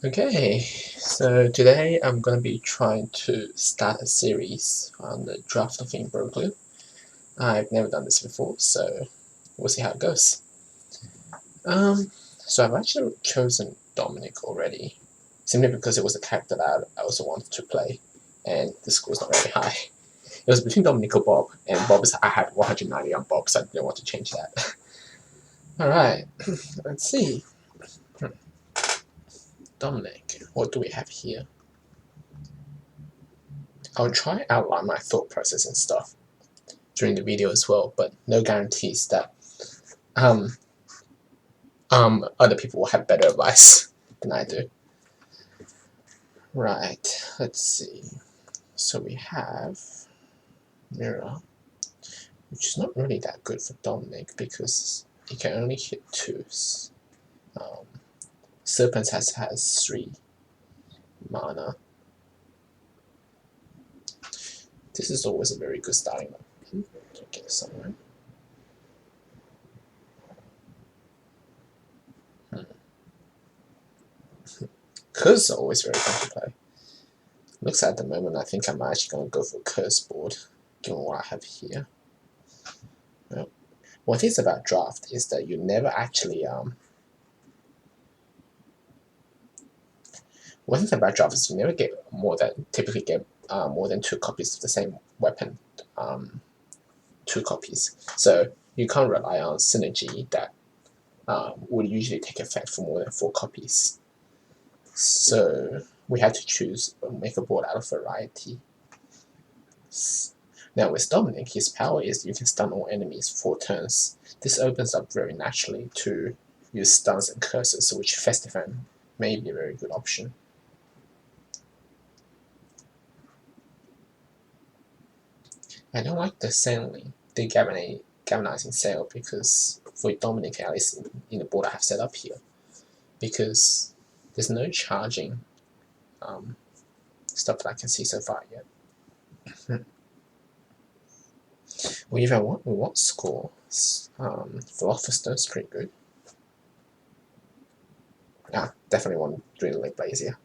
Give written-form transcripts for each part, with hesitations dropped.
Okay, so today I'm going to be trying to start a series on the draft of Imbroglio. I've never done this before, so we'll see how it goes. So I've actually chosen Dominic already, simply because it was a character that I also wanted to play, and the score's not very high. It was between Dominic or Bob, and I had 190 on Bob, so I didn't want to change that. Alright, let's see. Dominic, what do we have here? I'll try to outline my thought process and stuff during the video as well, but no guarantees that um, other people will have better advice than I do. Right, let's see. So we have Mirror, which is not really that good for Dominic because he can only hit 2s. Serpent has 3 mana. This is always a very good starting weapon to get somewhere. Curse are always very fun to play. Looks like at the moment I think I'm actually going to go for a curse board, given what I have here. Well, what is about draft is that you never actually One thing about draft is you never get typically get more than 2 copies of the same weapon. 2 copies. So you can't rely on synergy that would usually take effect for more than 4 copies. So we had to choose make a board out of variety. Now with Dominic, his power is you can stun all enemies 4 turns. This opens up very naturally to use stuns and curses, which Festifan may be a very good option. I don't like the sailing, the galvanizing sail, because for Dominic, at least in the board I have set up here, because there's no charging stuff that I can see so far yet. We want score. Philosopher's Stone's pretty good. Definitely want Dream Lake Blaze here.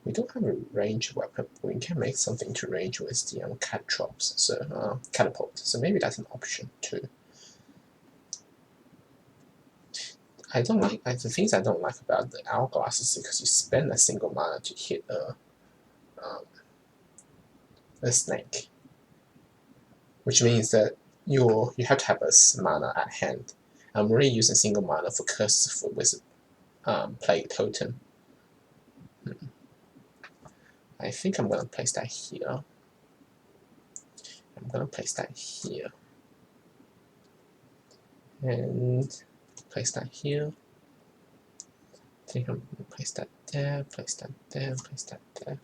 We don't have a range weapon, but we can make something to range with the catapults, so catapult. So maybe that's an option too. I don't like the things I don't like about the hourglass is because you spend a single mana to hit a snake, which means that you have to have a mana at hand. I'm already using single mana for curses for Wizard Plague Totem. I think I'm gonna place that here. I'm gonna place that here. And place that here. I think I'm gonna place that there, place that there, place that there.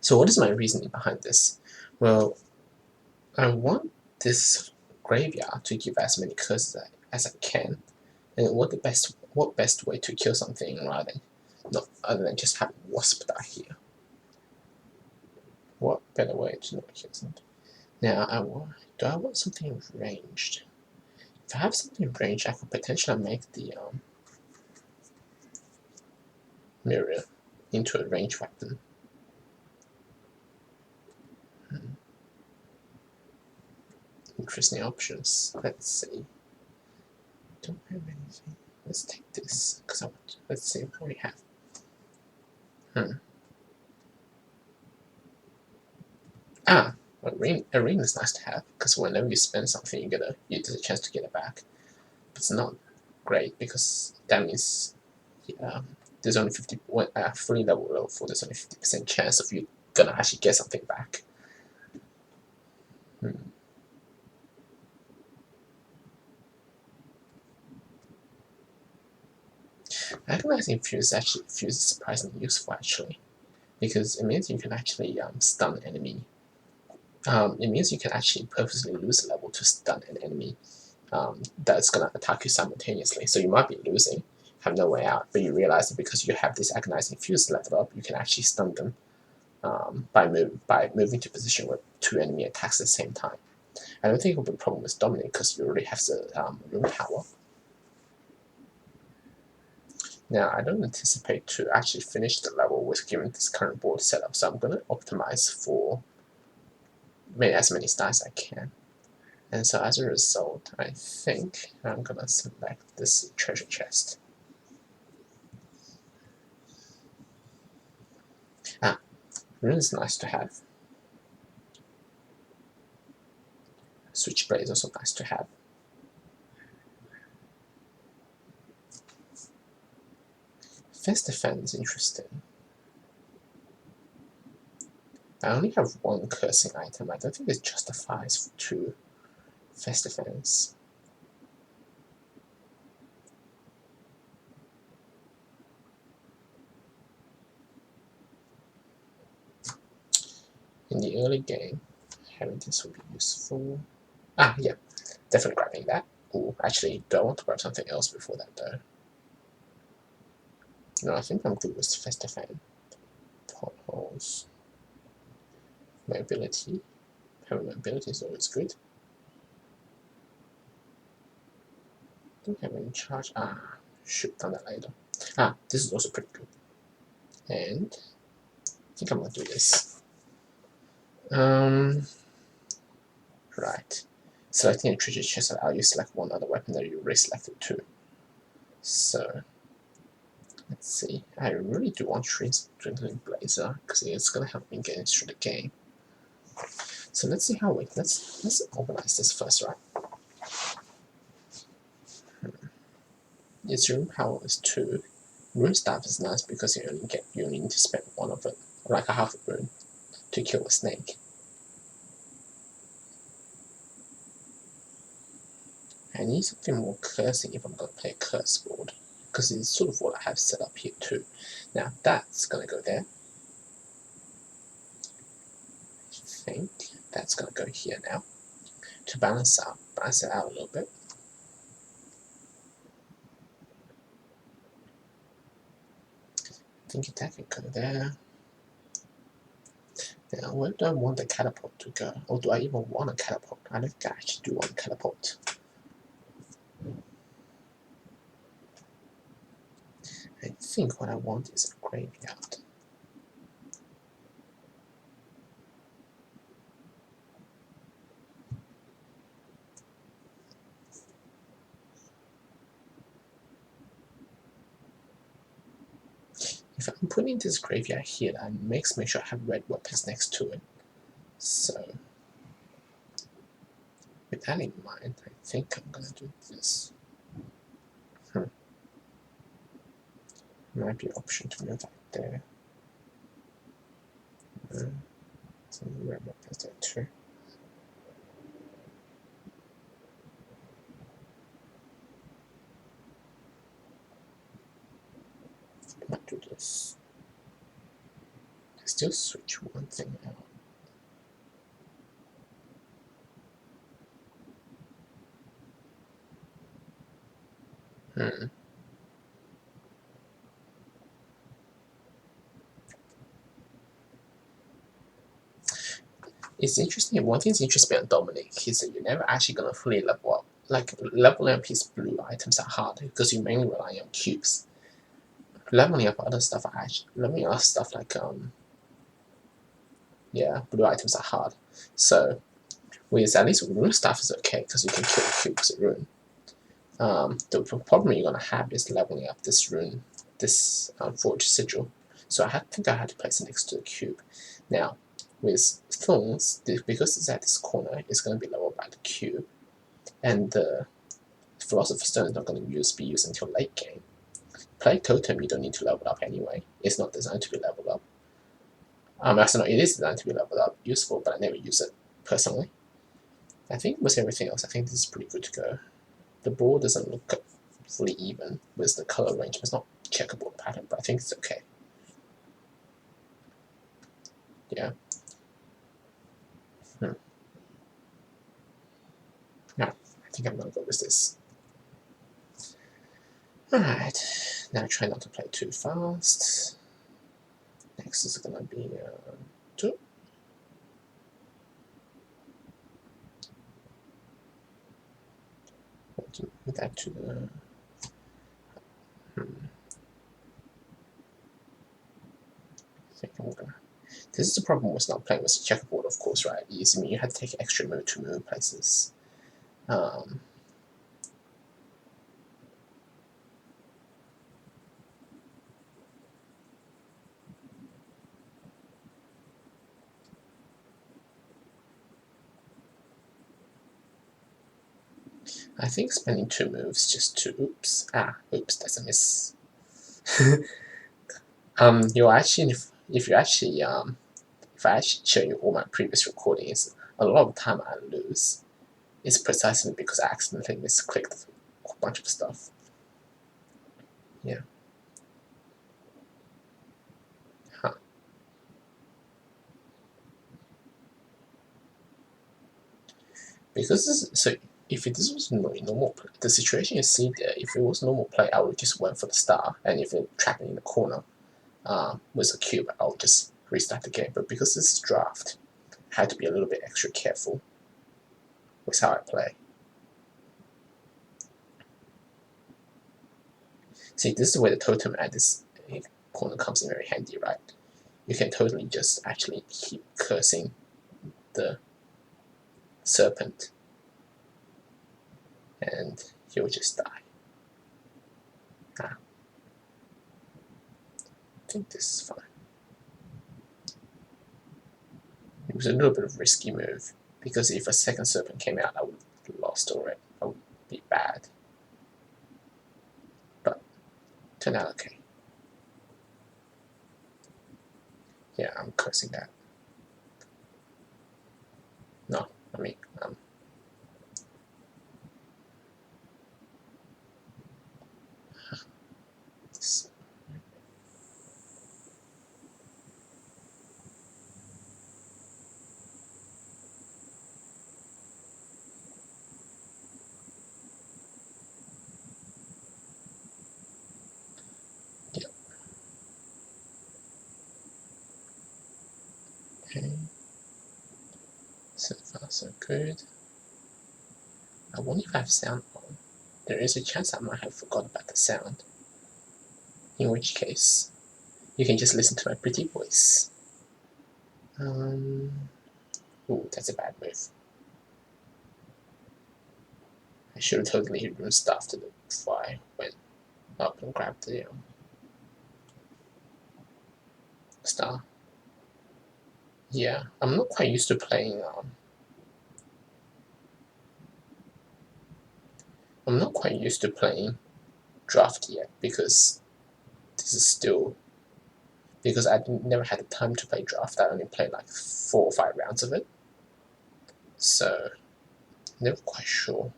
So what is my reasoning behind this? Well, I want this graveyard to give as many curses as I can. And what best way to kill something other than just have Wasp die here? What better way to not kill something? Now do I want something ranged? If I have something ranged, I could potentially make the mirror into a ranged weapon. Interesting options. Let's see. Don't have anything. Let's take this because I want. Let's see what we have. A ring is nice to have because whenever you spend something, you get a chance to get it back. But it's not great because that means there's only 3 level low for there's only 50% chance of you gonna actually get something back. Agonizing Fuse is surprisingly useful actually, because it means you can actually stun enemy. It means you can actually purposely lose a level to stun an enemy that's gonna attack you simultaneously. So you might be losing, have no way out, but you realize that because you have this Agonizing Fuse leveled up, you can actually stun them by moving to a position where 2 enemy attacks at the same time. I don't think it will be a problem with Dominic because you already have the room power. Now, I don't anticipate to actually finish the level with given this current board setup, so I'm going to optimize for as many stars as I can. And so as a result, I think I'm going to select this treasure chest. Rune is nice to have. Switchblade is also nice to have. Fist defense is interesting. I only have one cursing item. I don't think it justifies for 2 fist defense. In the early game, having this would be useful. Yeah, definitely grabbing that. Ooh, actually, do I want to grab something else before that though? No, I think I'm good with fist defense. Potholes. Mobility. Having mobility is always good. Don't have any charge. Should done that later. This is also pretty good. And I think I'm gonna do this. Right. Selecting a treasure chest allows you to select one other weapon that you already selected too. So let's see. I really do want Twinkling Blazer because it's gonna help me get through the game. So let's see how we let's organize this first, right? Its rune power is 2. Rune staff is nice because you only need to spend one of it, like a half a rune, to kill a snake. I need something more cursing if I'm gonna play a curse board, because it's sort of what I have set up here too. Now that's gonna go there. I think that's gonna go here now to balance it out a little bit. I think that can go there. Now, where do I want the catapult to go? Or do I even want a catapult? I don't think I actually do want a catapult. I think what I want is a graveyard. If I'm putting this graveyard here, that makes me sure I have red weapons next to it. So, with that in mind, I think I'm gonna do this. Might be an option to move that there. Some red weapons there too. Might do this. I still switch one thing out. It's interesting. One thing's interesting about Dominic is that you're never actually gonna fully level up. Like leveling up his blue items are hard because you mainly rely on cubes. Leveling up other stuff are actually leveling up stuff like blue items are hard. So with at least rune stuff is okay because you can kill cubes with rune. The problem you're gonna have is leveling up this rune, this forged sigil. So I think I had to place it next to the cube. Now with thorns, because it's at this corner, it's going to be leveled by the cube, and the Philosopher's Stone is not going to be used until late game. Plague Totem, you don't need to level up anyway. It's not designed to be leveled up. Actually, no, it is designed to be leveled up, useful, but I never use it personally. I think with everything else, I think this is pretty good to go. The board doesn't look fully even with the color range. It's not checkerboard pattern, but I think it's okay. Yeah. No, I think I'm gonna go with this. Alright, now try not to play too fast. Next is gonna be 2. Move that to the This is the problem with not playing with checkerboard, of course, right? Is, I mean, you have to take extra move to move places. I think spending 2 moves just to oops, that's a miss. You actually, if you actually if I actually show you all my previous recordings, a lot of the time I lose. It's precisely because I accidentally misclicked a bunch of stuff. Yeah. Huh. Because this, so if this was normal play, the situation you see there, if it was normal play, I would just went for the star, and if it trapped me in the corner with a cube, I would just restart the game. But because this is draft, I had to be a little bit extra careful with how I play. See, this is where the totem at this corner comes in very handy, right? You can totally just actually keep cursing the serpent, and he'll just die. I think this is fine. It was a little bit of a risky move, because if a second serpent came out, I would have lost already. I would be bad. But turned out okay. Yeah, I'm cursing that. No, I mean, yeah. Okay. So far, so good. I wonder if I have sound on. There is a chance I might have forgotten about the sound. In which case, you can just listen to my pretty voice. Ooh, that's a bad move. I should have totally rune stuffed it before I went up and grabbed the star. Yeah, I'm not quite used to playing. I'm not quite used to playing draft yet, because this is still, because I never had the time to play draft. I only played like 4 or 5 rounds of it, so never quite sure.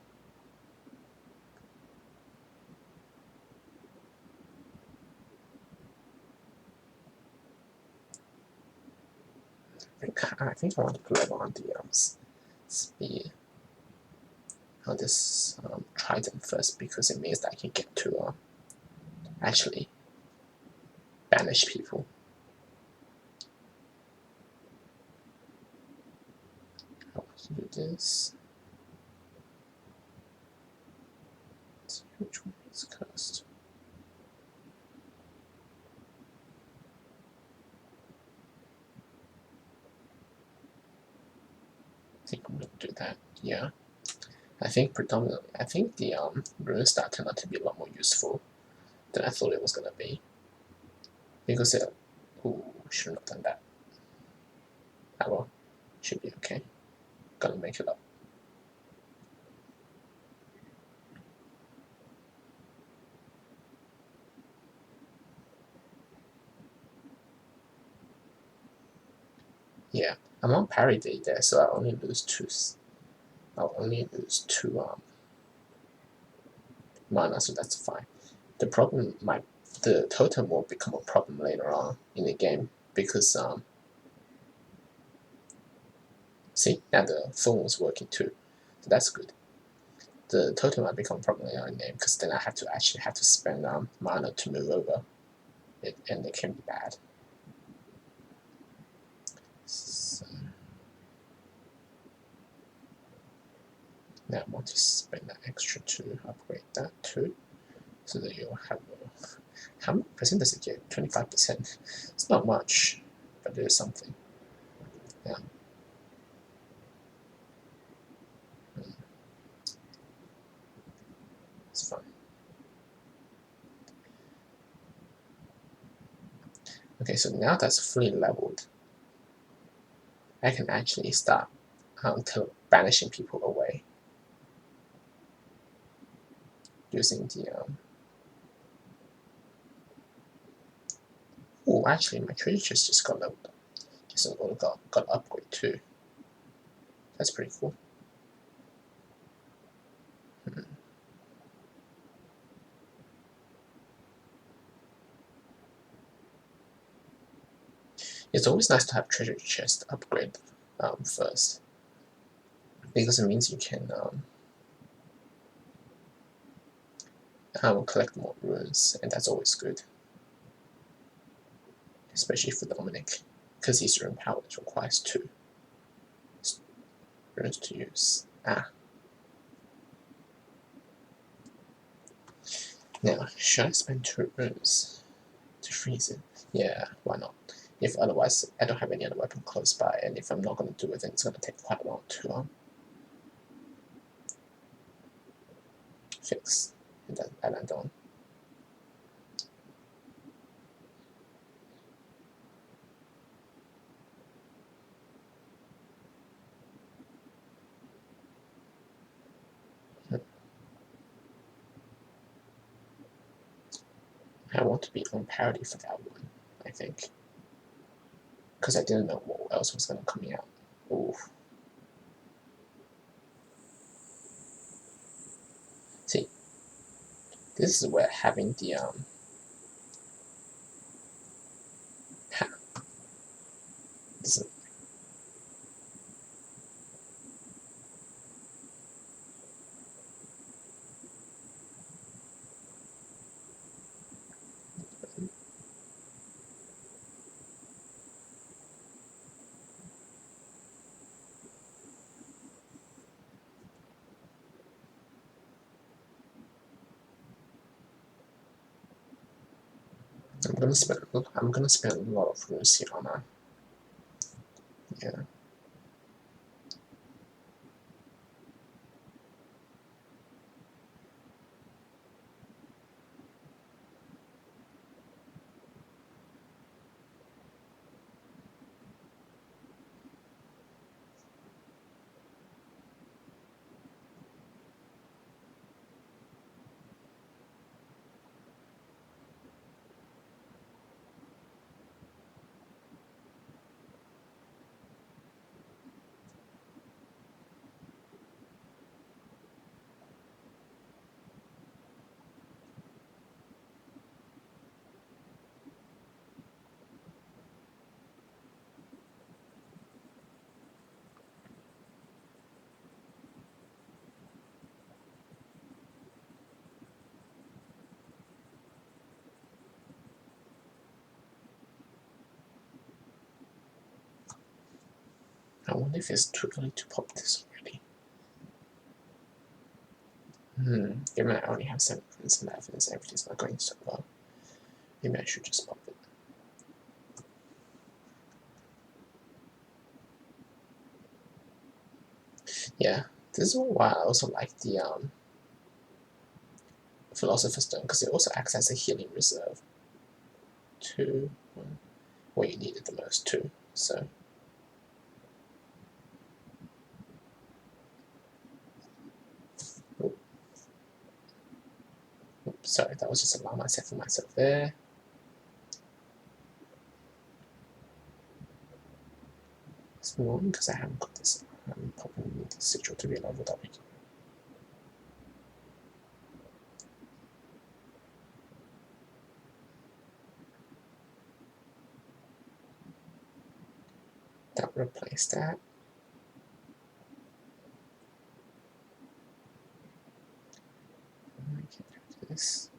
I think I want to play on the spear on this trident first, because it means that I can get to actually banish people. I want to do this. Let's see which one is cursed. I think I'm going to do that. Yeah. I think predominantly, I think the rune star turned out to be a lot more useful than I thought it was going to be. Because it, ooh, shouldn't have done that. Ah well, should be okay. Gonna make it up. Yeah, I'm on parry day there, so I only lose 2. I'll only lose 2 mana, so that's fine. The problem the totem will become a problem later on in the game, because see, now the phone was working too, so that's good. The totem might become a problem later in the game, because then I have to actually spend mana to move over it, and it can be bad. So now I want to spend that extra to upgrade that too, so that you'll have how much percent does it get? 25%. It's not much. but it is something. Yeah. It's fine. Okay, so now that's fully leveled, I can actually start banishing people away using the oh, actually my treasure chest just got leveled up. Just got upgrade too. That's pretty cool. Hmm. It's always nice to have treasure chest upgrade first, because it means you can collect more runes, and that's always good, especially for Dominic, because his rune power requires 2 runes to use. Now, should I spend 2 runes to freeze it? Yeah, why not? If otherwise I don't have any other weapon close by, and if I'm not going to do it, then it's going to take quite long to fix and then add on. I want to be on parity for that one, I think, because I didn't know what else was going to come out. Ooh. See, this is where having the this, I'm gonna spend a lot of runes here on yeah. I wonder if it's too early to pop this already. Given I only have 7 runes left and everything's not going so well, maybe I should just pop it. Yeah, this is why I also like the Philosopher's Stone, because it also acts as a healing reserve. 2, 1, where you need it the most, 2. So, oops, sorry, that was just alarm I set for myself there. It's annoying because I haven't got this. I'm probably need this sigil to be leveled up again. That will replace that. I can do this.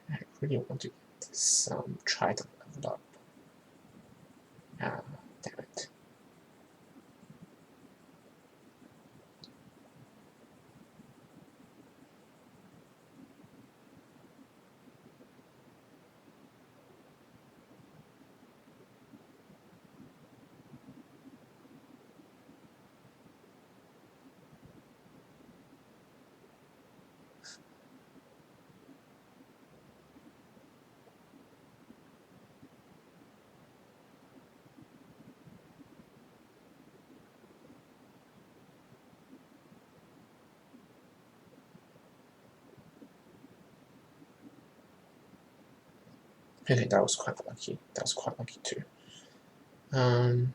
I really want to get this trident leveled up. Ah, damn it. Okay, that was quite lucky. That was quite lucky too. Um,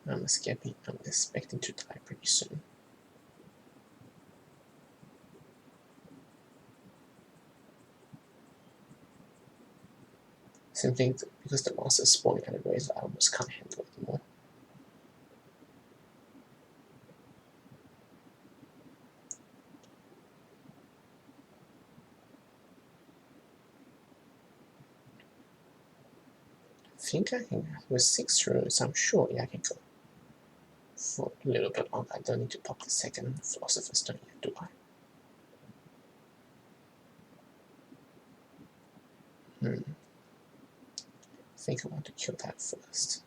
I'm expecting to die pretty soon. Simply because the monsters spawning at a rate I almost can't handle it anymore. I think I can, with 6 runes, I'm sure I can go for a little bit longer. I don't need to pop the second Philosopher's Stone yet, do I? I think I want to kill that first.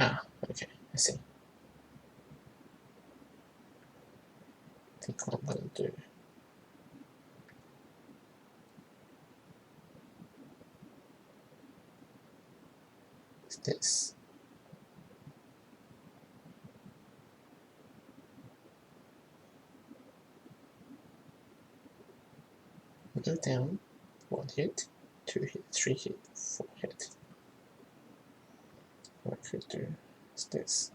Ah, okay, I see. I think what I'm going to do is this. Go down, 1 hit, 2 hit, 3 hit, 4 hit. What I could do is this.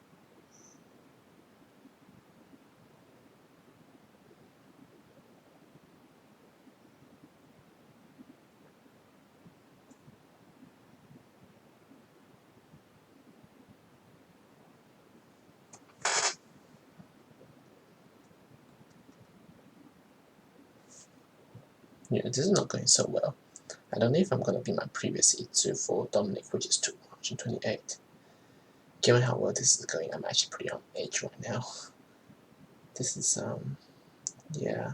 Yeah, this is not going so well. I don't know if I'm going to be my previous E2 for Dominic, which is 228. Given how well this is going, I'm actually pretty on edge right now. This is, yeah.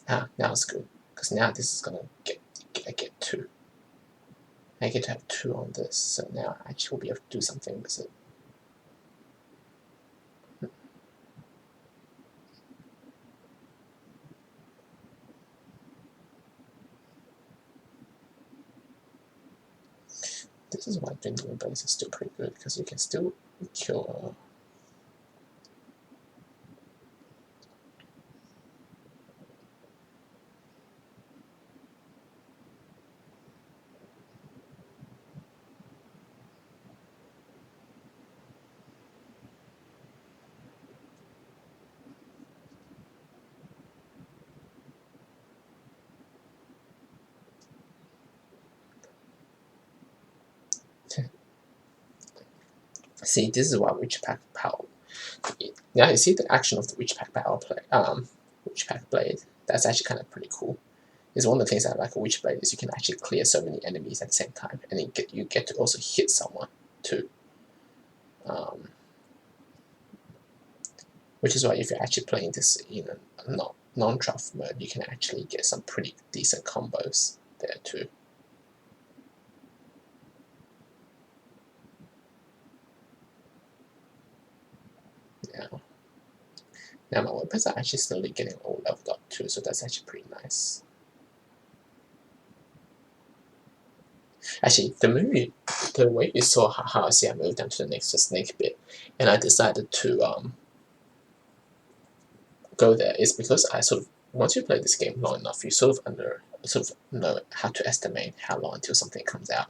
Ah, now it's good. Because now this is going to get 2. I get to have 2 on this, so now I actually will be able to do something with it. This is why Dwindling Blaze is still pretty good, because you can still kill. See, this is why Witch Pack Power. Now you see the action of the Witch Pack Power play. Witch Pack Blade. That's actually kind of pretty cool. It's one of the things I like a Witch Blade is you can actually clear so many enemies at the same time, and you get to also hit someone too. Which is why if you're actually playing this in a non-draft mode, you can actually get some pretty decent combos there too. Yeah. Now my weapons are actually slowly getting all leveled up too, so that's actually pretty nice. Actually, the way you saw how I see I moved down to the next snake bit, and I decided to go there is because I sort of once you play this game long enough, you sort of know how to estimate how long until something comes out,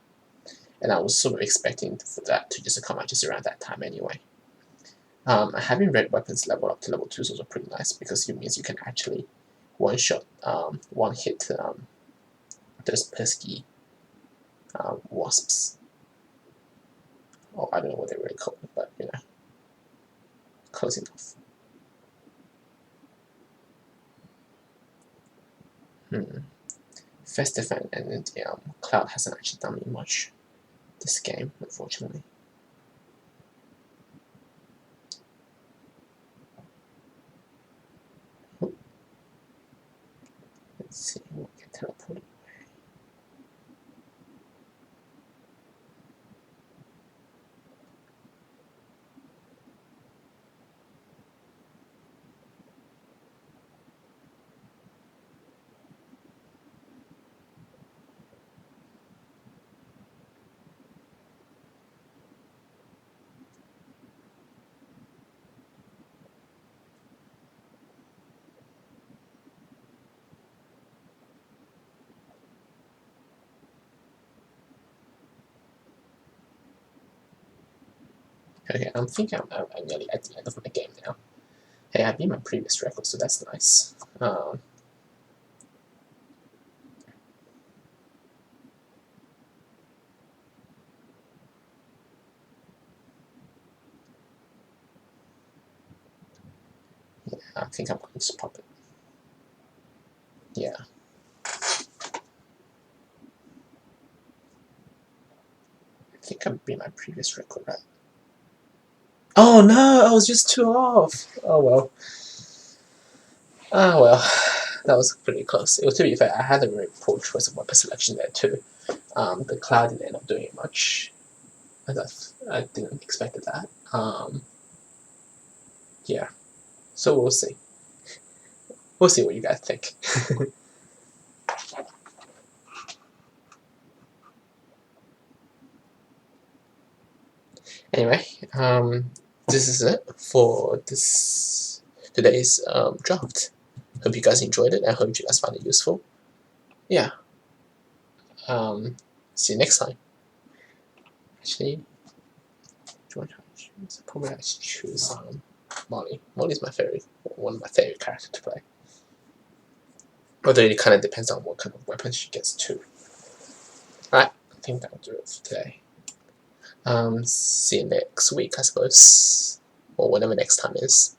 and I was sort of expecting for that to just come out just around that time anyway. Having red weapons level up to level 2 is also pretty nice because it means you can actually one shot, one hit those pesky wasps. Oh, I don't know what they're really called, but you know, close enough. Festive and Cloud hasn't actually done me much this game, unfortunately. Let's see what can teleport. Okay, I'm thinking I'm nearly at the end of my game now. Hey, I beat my previous record, so that's nice. Yeah, I think I'm going to just pop it. Yeah. I think I beat my previous record, right? Oh no, I was just 2 off! Oh well. Ah well. That was pretty close. To be fair, I had a very poor choice of weapon selection there too. The Cloud didn't end up doing much. I didn't expect that. Yeah. So we'll see. We'll see what you guys think. Anyway, this is it for today's draft. Hope you guys enjoyed it. I hope you guys found it useful. Yeah. See you next time. Actually, do I choose? Probably I should choose Molly. Molly's one of my favorite characters to play. Although it kind of depends on what kind of weapon she gets too. Alright, I think that'll do it for today. See you next week, I suppose, or whenever next time is.